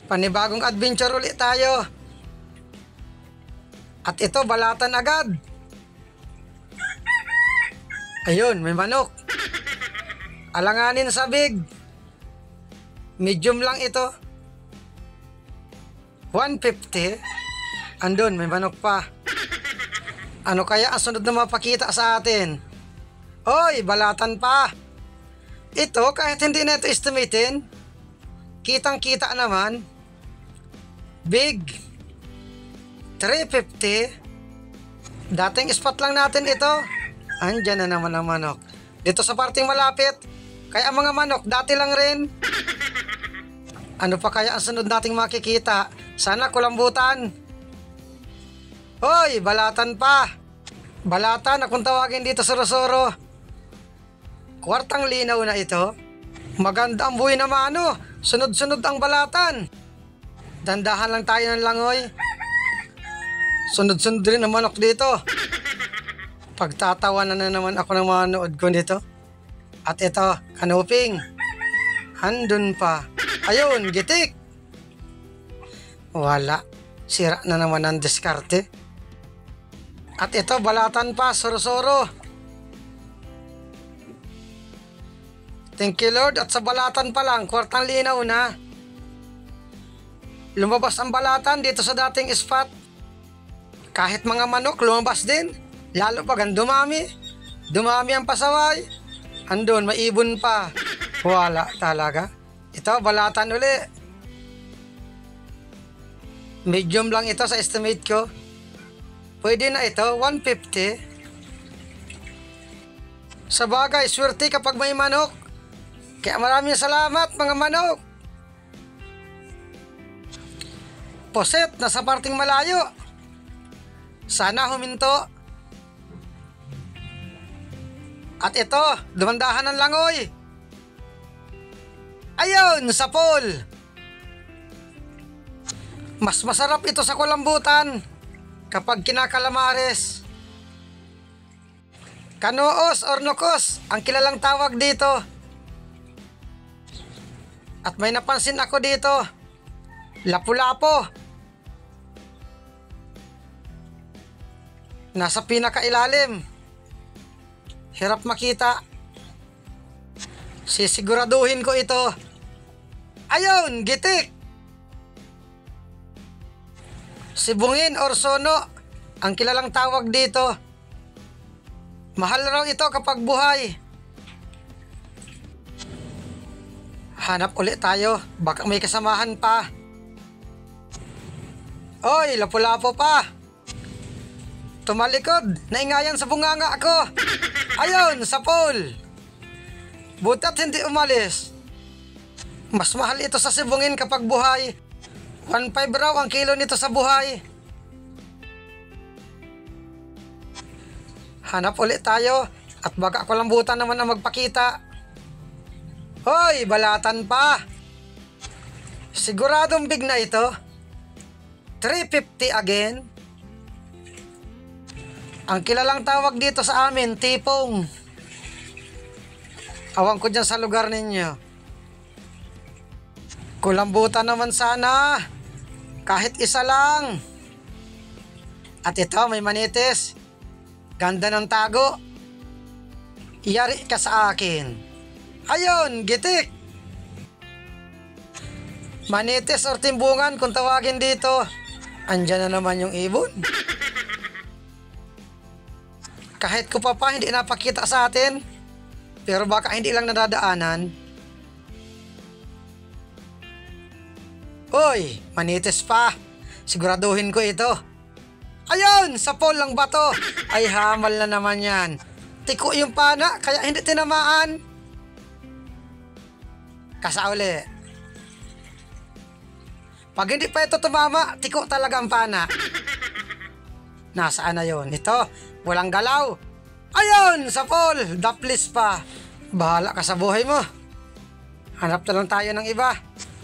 Panibagong adventure ulit tayo. At ito, balatan agad. Ayun, may manok. Alanganin sa big. Medium lang ito. 150. Andun, may manok pa. Ano kaya ang sunod na mapakita sa atin? Oy, balatan pa. Ito, kahit hindi na ito estimatein, kitang-kita naman. Big. 350. Dating spot lang natin ito. Andyan na naman ang manok. Dito sa parting malapit. Kaya ang mga manok, dati lang rin. Ano pa kaya ang sunod nating makikita? Sana kulambutan. Hoy, balatan pa. Balatan na kung tawagin dito sa Rosoro. Kwartang linaw na ito. Maganda ang buhay na mano. Sunod-sunod ang balatan. Dandahan lang tayo ng langoy. Sunod-sunod rin ang manok dito. Pagtatawanan na naman ako ng mga nood ko dito. At ito, kanuping. Handun pa. Ayun, gitik. Wala. Sira na naman ang diskarte. At ito, balatan pa, soro-soro. Thank you Lord. At sa balatan pa lang, kwartang linaw na. Lumabas ang balatan dito sa dating spot. Kahit mga manok, lumabas din. Lalo pag ang dumami. Dumami ang pasaway. Andun, may ibon pa. Wala talaga. Ito, balatan uli. Medium lang ito sa estimate ko. Pwede na ito, 150. Sa bagay, swerte kapag may manok. Kaya maraming salamat mga manok. Poset, nasa parting malayo. Sana huminto. At ito, dumandahan ng langoy. Ayun, sa pool. Mas masarap ito sa kulambutan kapag kinakalamares. Kanoos or nokos, ang kilalang tawag dito. At may napansin ako dito. Lapu-lapo. Nasa pinakailalim. Hirap makita. Sisiguraduhin ko ito. Ayun, gitik. Sibungin or sono, ang kilalang tawag dito. Mahal raw ito kapag buhay. Hanap ulit tayo, baka may kasamahan pa. Oy, lapu-lapo pa. Tumalikod, naingayan sa bunganga ako. Ayun, sa pool. Butat hindi umalis. Mas mahal ito sa sibungin kapag buhay. 1.5 raw ang kilo nito sa buhay. Hanap ulit tayo at baka kulambutan naman ang magpakita. Hoy, balatan pa. Siguradong big na ito. 350 again. Ang kilalang tawag dito sa amin, tipong. Awang ko dyan sa lugar ninyo. Kulambutan naman sana. Kahit isa lang. At ito, may manitis. Ganda ng tago. Iyari ka sa akin. Ayun, gitik. Manitis or timbungan kung tawagin dito. Andyan na naman yung ibon. Kahit ko pa hindi napakita sa atin. Pero baka hindi lang nadadaanan. Uy, manitis pa. Siguraduhin ko ito. Ayun, sa pool lang ba to? Ay, hamal na naman yan. Tiko yung pana, kaya hindi tinamaan. Kasauli. Pag hindi pa ito tumama, tiko talaga ang pana. Nasaan na yun? Ito, walang galaw. Ayun, sa pool. Daplis pa. Bahala ka sa buhay mo. Hanap na lang tayo ng iba.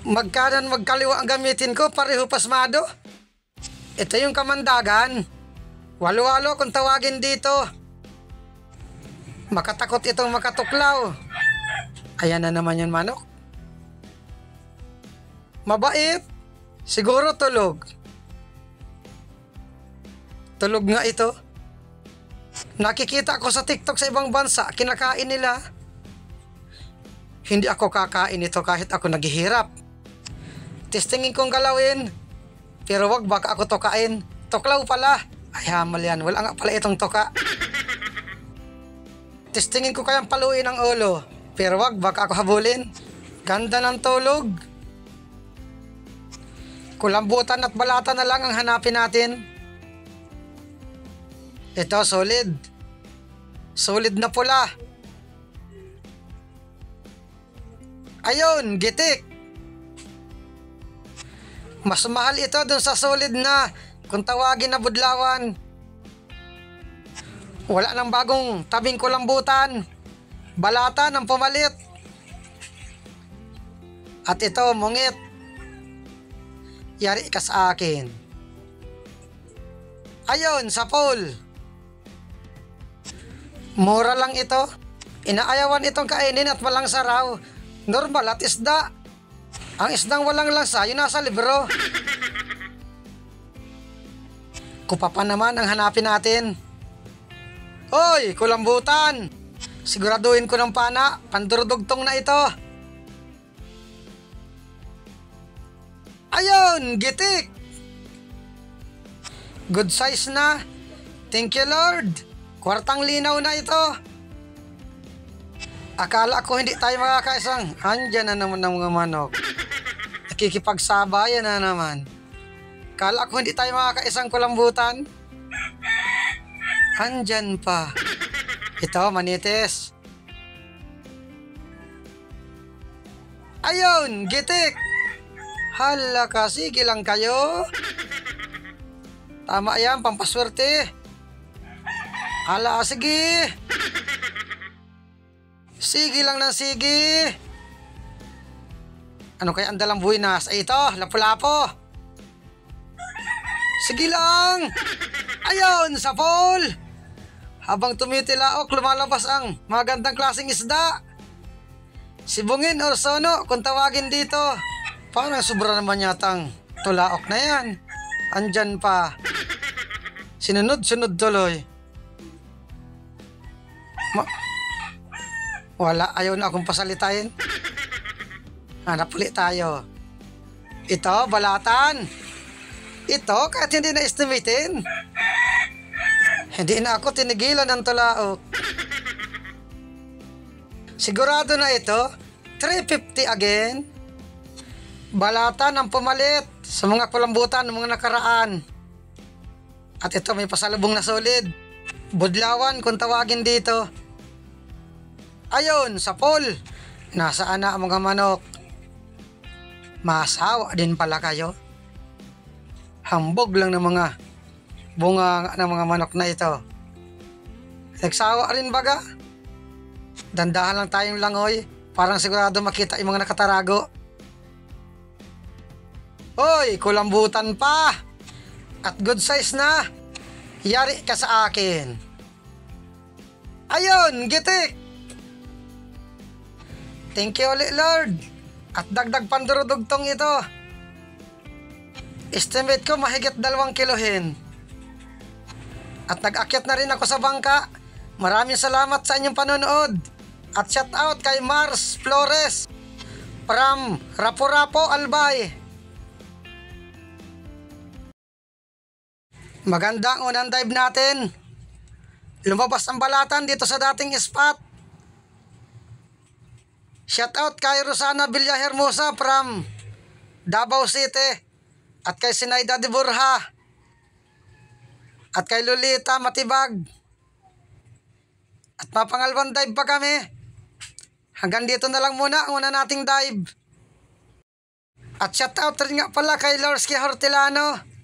Magkanan magkaliwa ang gamitin ko, pareho pasmado. Ito yung kamandagan. Walo-walo kung tawagin dito. Makatakot itong makatuklaw. Ayan na naman yung manok. Mabait. Siguro tulog. Tulog nga ito. Nakikita ko sa TikTok sa ibang bansa, kinakain nila. Hindi ako kakain ito kahit ako naghihirap. Testingin kong galawin. Pero wag baka ako tokain. Tuklaw pala. Ay hamal yan, wala nga pala itong toka. Testingin ko kayang paluin ang ulo. Pero wag baka ako habulin. Ganda ng tulog. Kulambutan at balata na lang ang hanapin natin. Ito, solid. Solid na pula. Ayun, gitik. Mas mahal ito dun sa solid na kung tawagin na budlawan. Wala nang bagong tabing kulambutan. Balata ng pumalit. At ito, mungit. Yari ka sa akin. Ayun, sa pool. Mura lang ito. Inaayawan itong kainin at walang saraw. Normal at isda. Ang isdang walang lasa, yun nasa libro. Kupa pa naman ang hanapin natin. Hoy, kulambutan! Siguraduhin ko ng pana, pandurudugtong na ito. Ayun, gitik! Good size na. Thank you, Lord. Kwartang linaw na ito. Akala ko hindi tayo makakaisang. Andyan na naman ng mga manok. Nakikipagsabayan na naman. Akala ko hindi tayo makakaisang kulambutan. Andyan pa. Ito, manitis. Ayun, gitik. Hala ka, sige lang kayo. Tama yan, pampaswerte. Hala, sige. Sige lang ng sige. Ano kaya ang dalang buwinas? Ay ito, lapu-lapo. Sige lang. Ayun, sa pool. Habang tumitilaok, lumalabas ang magandang klaseng isda. Sibungin or sono, kung tawagin dito. Parang sobra naman yatang tulaok na yan. Andyan pa. Sinunod-sunod tuloy. Wala, ayaw na akong pasalitain. Hanap ulit tayo. Ito, balatan. Ito, kahit hindi na estimatein. Hindi na ako tinigilan ng tulaok. Sigurado na ito, 350 again. Balatan ang pumalit sa mga kulambutan ng mga nakaraan. At ito, may pasalubong na solid. Budlawan kung tawagin dito. Ayun, sa pool. Nasaan na ang mga manok? Masawa din pala kayo. Hambog lang ng mga bunga ng mga manok na ito. Nagsawa rin baga? Dandahan lang tayong langoy. Parang sigurado makita yung mga nakatarago. Hoy, kulambutan pa. At good size na. Yari ka sa akin. Ayun, gitik. Thank you ulit, Lord. At dagdag pandurudugtong ito. Estimate ko mahigit 2 kilohin. At nag-akyat na rin ako sa bangka. Maraming salamat sa inyong panonood. At shout out kay Mars Flores from Rapo-Rapo, Albay. Maganda ang unang dive natin. Lumabas ang balatan dito sa dating spot. Shout out kay Rosana Villahermosa from Davao City. At kay Sinaida de Borja. At kay Lolita Matibag. At mapangalawang dive pa kami. Hanggang dito na lang muna ang una nating dive. At shout out rin nga pala kay Lorsky Hortelano